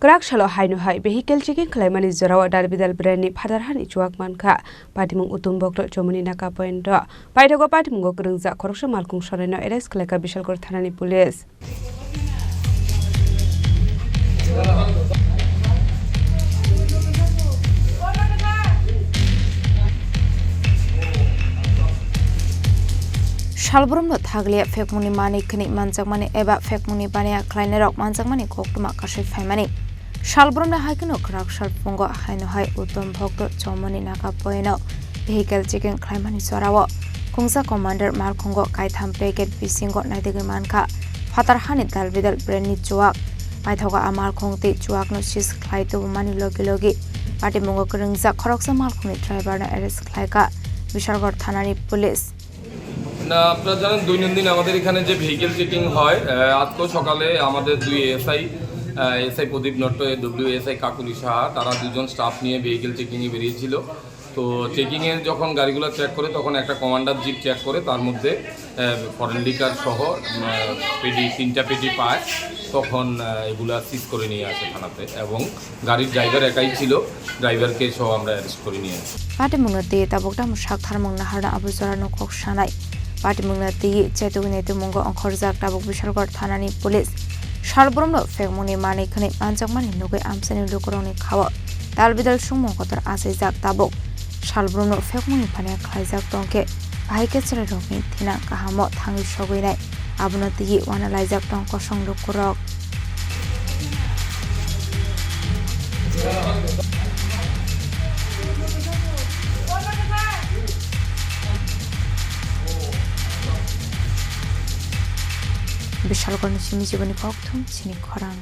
Khorang shalo hainu hai vehicle checking Khlaimani Jorao Dalbidal brand ni Phatar Hani Chuwak Mankha patimung utum bokto chomuni naka point do paithago patimung go krungja khoroksa malkung soreno arrest khlaika Bishalgor thanani police Shalbrumno thaglia fekmuni mani khini manjakmani eba fekmuni bania khlainerok manjakmani koktuma kasai phaimani Shalbrumna haikino khrak shalpungo haino hai utom bhokto chomoni naka poino vehicle checking Khlaimani Jorao kungsa commander malkhungo kaitham packet bisingo naidegi Mankha Phatar Hani Dalbidal brand ni Chuwak paithoga amal khongti Chuwak no sis khlaito mani logi patimungo krungja khoroksa malkhuni driver na arrest khlaika Bishalgor thanani police না আপনারা জানেন দৈনন্দিন আমাদের এখানে যে vehicle checking হয় আজকে সকালে আমাদের দুই এসআই প্রদীপ নট্ট ডব্লিউএসআই কাকুলি সাহা তারা দুজন স্টাফ নিয়ে ভেহিকেল চেকিংয়ে বেরিয়েছিল তো চেকিংয়ের যখন গাড়িগুলো চেক করে তখন একটা কমান্ডার জিপ চেক করে তার মধ্যে ফরেন লিকার সহ তিনটা পেটি পায় তখন এগুলা সিজ করে নিয়ে আসে থানাতে এবং গাড়ির ড্রাইভার একাই ছিল ড্রাইভারকে সহ আমরা অ্যারেস্ট করে নিয়ে আসি পাটিমুংনাতে তাবকটা মুশাক থারমুংনা হারনা আবুজরানো কক সানাই পাটিমুংনাতে চেতুগিনেতে মুঙ্গ অংখরজাক তাবক Bishalgor thanani police Shalbrumno fekmuni mani khani manjakmani nugai amsani lukoroni khawa Dalbidal sungmo kotor asijak tabok Shalbrumno fekmuni phane khlaijak tongke bhaike chare rokni thina kahamo thangi sogoinai abunati wana laijak tong kosong lukorok Bishalgor ni Chini Khorang